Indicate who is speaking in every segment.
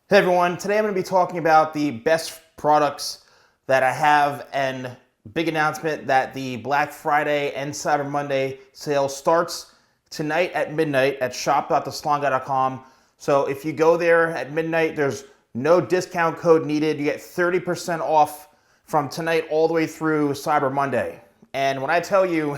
Speaker 1: Hey everyone, today I'm going to be talking about the best products that I have, and big announcement that the Black Friday and Cyber Monday sale starts tonight at midnight at shop.thesalonguy.com. So if you go there at midnight, there's no discount code needed. You get 30% off from tonight all the way through Cyber Monday. And when I tell you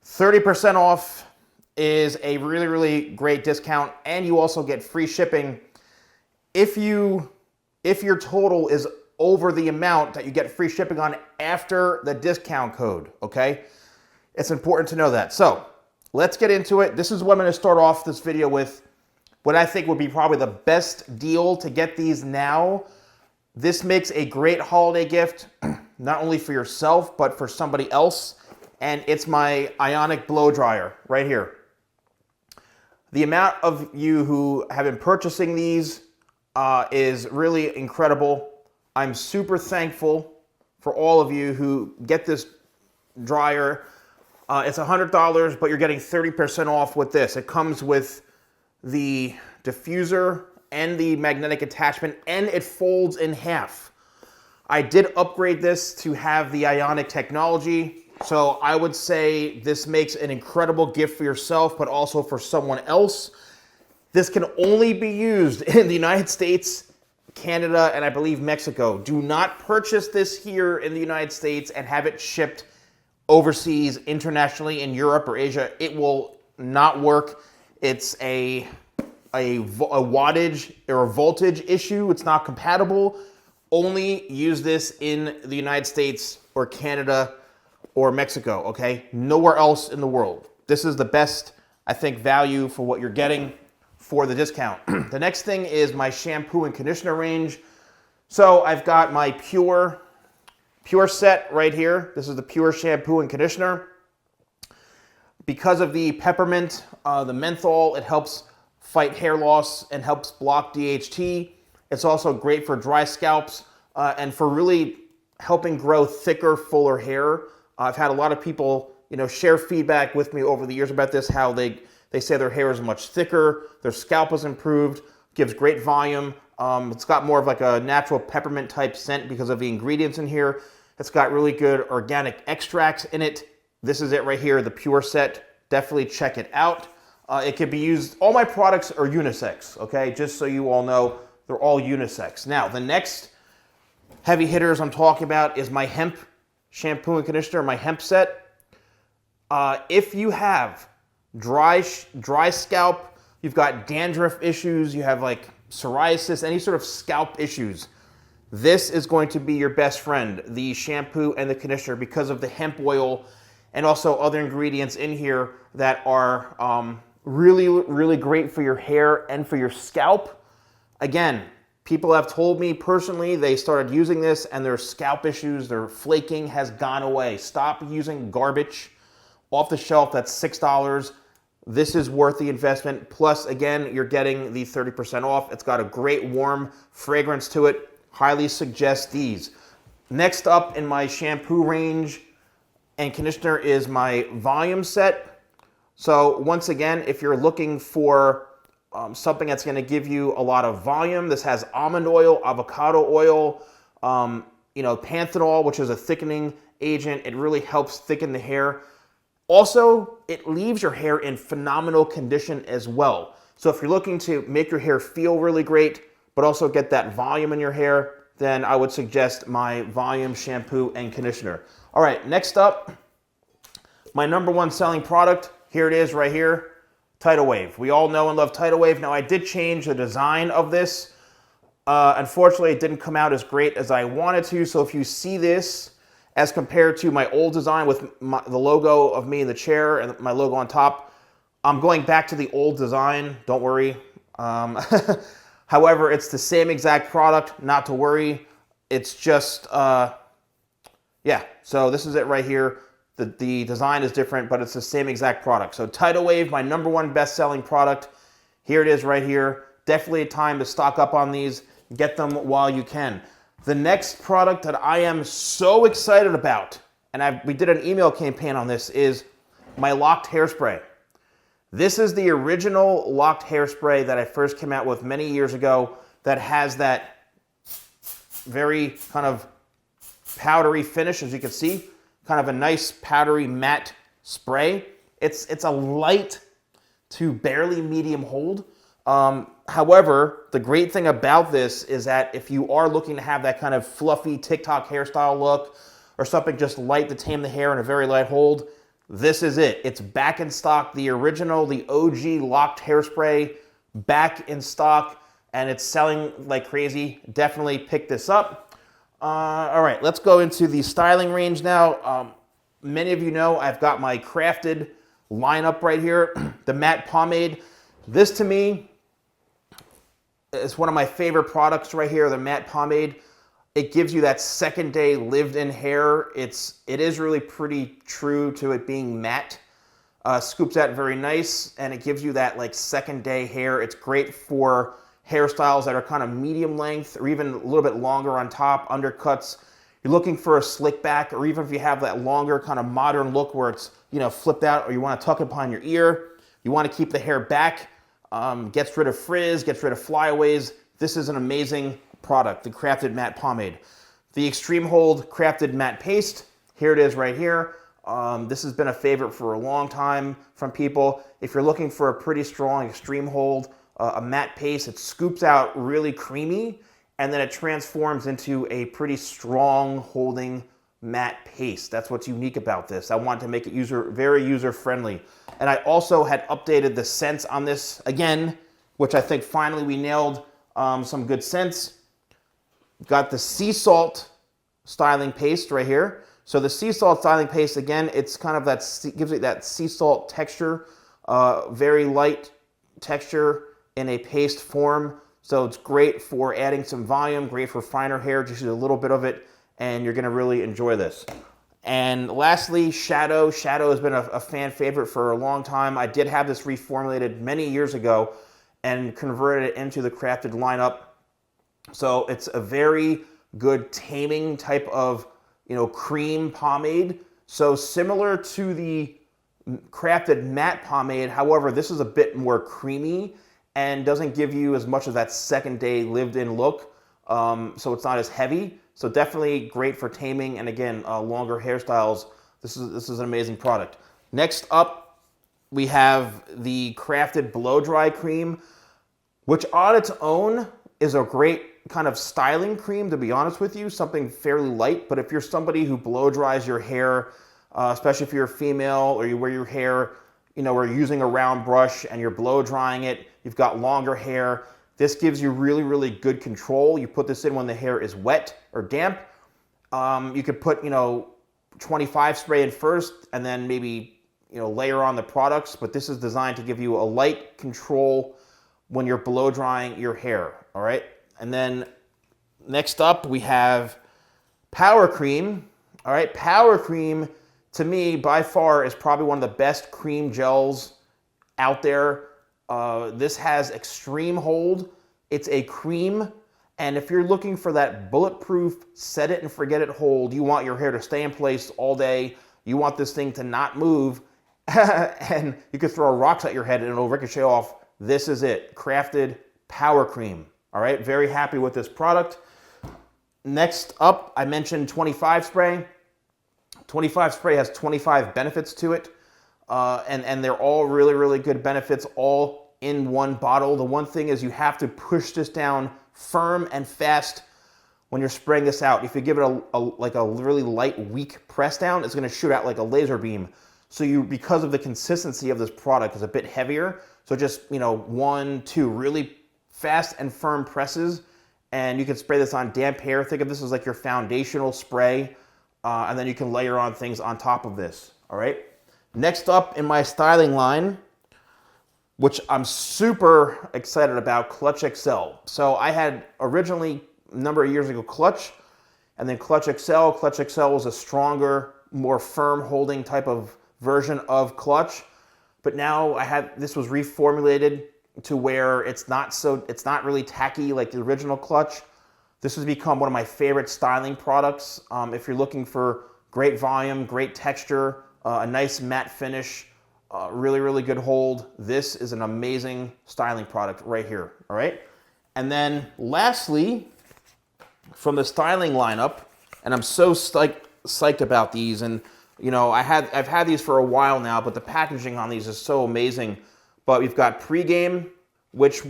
Speaker 1: 30% off is a really, really great discount, and you also get free shipping if your total is over the amount that you get free shipping on after the discount code, okay? It's important to know that. So let's get into it. This is what I'm going to start off this video with, what I think would be probably the best deal to get these now. This makes a great holiday gift, not only for yourself, but for somebody else. And it's my Ionic blow dryer right here. The amount of you who have been purchasing these is really incredible. I'm super thankful for all of you who get this dryer. It's $100, but you're getting 30% off with this. It comes with the diffuser and the magnetic attachment, and it folds in half. I did upgrade this to have the Ionic technology, so I would say this makes an incredible gift for yourself, but also for someone else. This can only be used in the United States, Canada, and I believe Mexico. Do not purchase this here in the United States and have it shipped overseas, internationally, in Europe or Asia. It will not work. It's a wattage or a voltage issue. It's not compatible. Only use this in the United States or Canada or Mexico, okay? Nowhere else in the world. This is the best, I think, value for what you're getting for the discount. The next thing is my shampoo and conditioner range. So I've got my Pure set right here. This is the Pure shampoo and conditioner. Because of the peppermint, the menthol, it helps fight hair loss and helps block DHT. It's also great for dry scalps and for really helping grow thicker, fuller hair. I've had a lot of people, share feedback with me over the years about this, how they say their hair is much thicker, their scalp is improved, gives great volume. It's got more of like a natural peppermint type scent because of the ingredients in here. It's got really good organic extracts in it. This is it right here, the Pure set. Definitely check it out. It can be used, all my products are unisex, okay? Just so you all know, they're all unisex. Now, the next heavy hitters I'm talking about is my hemp shampoo and conditioner, my hemp set. If you have dry scalp, you've got dandruff issues, you have like psoriasis, any sort of scalp issues, this is going to be your best friend, the shampoo and the conditioner, because of the hemp oil and also other ingredients in here that are really, really great for your hair and for your scalp. Again, people have told me personally they started using this and their scalp issues, their flaking has gone away. Stop using garbage off the shelf that's $6. This is worth the investment. Plus, again, you're getting the 30% off. It's got a great warm fragrance to it. Highly suggest these. Next up in my shampoo range and conditioner is my volume set. So once again, if you're looking for something that's going to give you a lot of volume, this has almond oil, avocado oil, panthenol, which is a thickening agent. It really helps thicken the hair. Also, it leaves your hair in phenomenal condition as well. So if you're looking to make your hair feel really great, but also get that volume in your hair, then I would suggest my volume shampoo and conditioner. All right, next up, my number one selling product. Here it is right here, Tidal Wave. We all know and love Tidal Wave. Now, I did change the design of this. Unfortunately, it didn't come out as great as I wanted to. So if you see this, as compared to my old design with the logo of me in the chair and my logo on top, I'm going back to the old design, don't worry. However, it's the same exact product, not to worry. It's just, yeah, so this is it right here. The design is different, but it's the same exact product. So Tidal Wave, my number one best-selling product. Here it is right here. Definitely a time to stock up on these. Get them while you can. The next product that I am so excited about, and we did an email campaign on this, is my locked hairspray. This is the original locked hairspray that I first came out with many years ago that has that very kind of powdery finish, as you can see, kind of a nice powdery matte spray. It's a light to barely medium hold. However, the great thing about this is that if you are looking to have that kind of fluffy TikTok hairstyle look or something just light to tame the hair in a very light hold, this is it. It's back in stock. The original, the OG locked hairspray, back in stock, and it's selling like crazy. Definitely pick this up. All right, let's go into the styling range now. Many of you know I've got my crafted lineup right here, the matte pomade. This to me is one of my favorite products right here, the matte pomade. It gives you that second day lived in hair. It is really pretty true to it being matte. Scoops out very nice, and it gives you that like second day hair. It's great for hairstyles that are kind of medium length or even a little bit longer on top, undercuts. You're looking for a slick back, or even if you have that longer kind of modern look where it's, you know, flipped out, or you want to tuck it behind your ear, you want to keep the hair back, gets rid of frizz, gets rid of flyaways. This is an amazing product, the Crafted Matte Pomade. The Extreme Hold Crafted Matte Paste, here it is right here. This has been a favorite for a long time from people. If you're looking for a pretty strong Extreme Hold, a matte paste, it scoops out really creamy, and then it transforms into a pretty strong holding matte paste. That's what's unique about this. I wanted to make it very user-friendly. And I also had updated the scents on this again, which I think finally we nailed some good scents. Got the sea salt styling paste right here. So the sea salt styling paste, again, it's kind of that, gives it that sea salt texture, very light texture in a paste form. So it's great for adding some volume, great for finer hair, just use a little bit of it, and you're gonna really enjoy this. And lastly, Shadow. Shadow has been a fan favorite for a long time. I did have this reformulated many years ago and converted it into the Crafted lineup. So it's a very good taming type of, you know, cream pomade. So similar to the Crafted Matte Pomade, however, this is a bit more creamy and doesn't give you as much of that second day lived in look. So it's not as heavy. So definitely great for taming and again, longer hairstyles. This is an amazing product. Next up, we have the Crafted Blow Dry Cream, which on its own is a great kind of styling cream, to be honest with you, something fairly light. But if you're somebody who blow dries your hair, especially if you're a female or you wear your hair, you know, or using a round brush and you're blow drying it, you've got longer hair, this gives you really good control. You put this in when the hair is wet or damp. You could put, you know, 25 spray in first and then maybe, you know, layer on the products, but this is designed to give you a light control when you're blow drying your hair, all right? And then next up we have Power Cream. All right, Power Cream to me by far is probably one of the best cream gels out there. This has extreme hold. It's a cream, and if you're looking for that bulletproof, set it and forget it hold, you want your hair to stay in place all day, you want this thing to not move, and you could throw rocks at your head and it'll ricochet off. This is it, Crafted Power Cream. All right, very happy with this product. Next up, I mentioned 25 spray. 25 spray has 25 benefits to it, and they're all really good benefits, all in one bottle. The one thing is you have to push this down firm and fast when you're spraying this out. If you give it like a really light, weak press down, it's gonna shoot out like a laser beam. So because of the consistency of this product, is a bit heavier. So just, you know, 1, 2 really fast and firm presses, and you can spray this on damp hair. Think of this as like your foundational spray, and then you can layer on things on top of this, all right? Next up in my styling line, which I'm super excited about, Clutch XL. So I had originally, a number of years ago, Clutch, and then Clutch XL. Clutch XL was a stronger, more firm holding type of version of Clutch, but now this was reformulated to where it's not really tacky like the original Clutch. This has become one of my favorite styling products. If you're looking for great volume, great texture, a nice matte finish, really good hold, this is an amazing styling product right here, all right? And then lastly, from the styling lineup, and I'm so psyched about these, and you know, I've had these for a while now, but the packaging on these is so amazing. But we've got pregame, which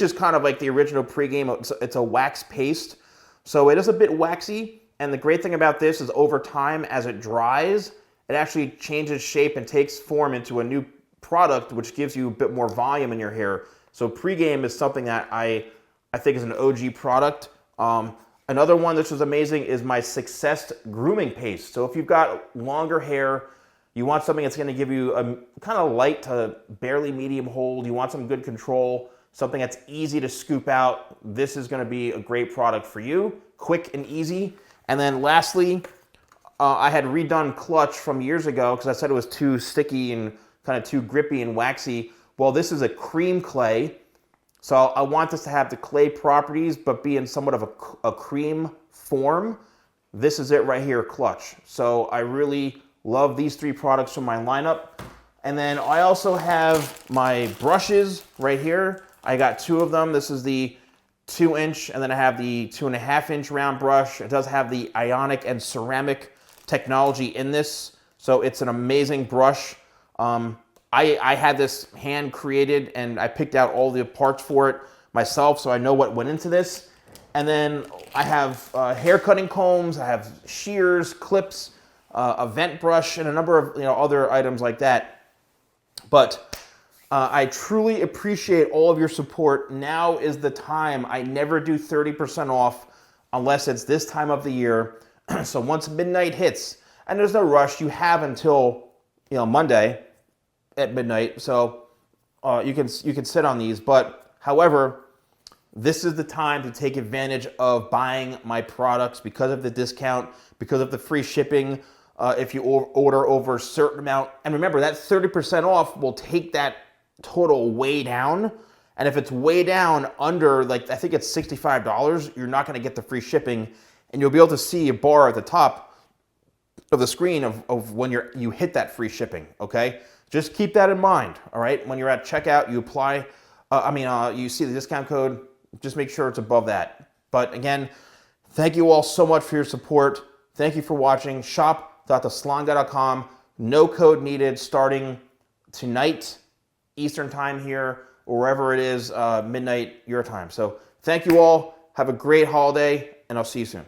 Speaker 1: is kind of like the original pregame. It's a wax paste, so it is a bit waxy. And the great thing about this is over time, as it dries, it actually changes shape and takes form into a new product, which gives you a bit more volume in your hair. So pregame is something that I think is an OG product. Another one that was amazing is my Success grooming paste. So if you've got longer hair, you want something that's going to give you a kind of light to barely medium hold, you want some good control, something that's easy to scoop out, this is going to be a great product for you, quick and easy. And then lastly, I had redone Clutch from years ago because I said it was too sticky and kind of too grippy and waxy. Well, this is a cream clay. So I want this to have the clay properties, but be in somewhat of a cream form. This is it right here, Clutch. So I really love these three products from my lineup. And then I also have my brushes right here. I got two of them. This is the 2-inch, and then I have the 2.5-inch round brush. It does have the ionic and ceramic technology in this. So it's an amazing brush. I had this hand created and I picked out all the parts for it myself, so I know what went into this. And then I have hair cutting combs, I have shears, clips, a vent brush, and a number of other items like that. But I truly appreciate all of your support. Now is the time. I never do 30% off unless it's this time of the year. So once midnight hits, and there's no rush, you have until Monday at midnight, so you can sit on these. But however, this is the time to take advantage of buying my products because of the discount, because of the free shipping if you order over a certain amount. And remember, that 30% off will take that total way down. And if it's way down under, like, I think it's $65, you're not going to get the free shipping, and you'll be able to see a bar at the top of the screen of when you hit that free shipping. Okay. Just keep that in mind, all right? When you're at checkout, you apply, you see the discount code, just make sure it's above that. But again, thank you all so much for your support. Thank you for watching. Shop.TheSalonGuy.com. No code needed starting tonight, Eastern time here, or wherever it is, midnight your time. So thank you all. Have a great holiday, and I'll see you soon.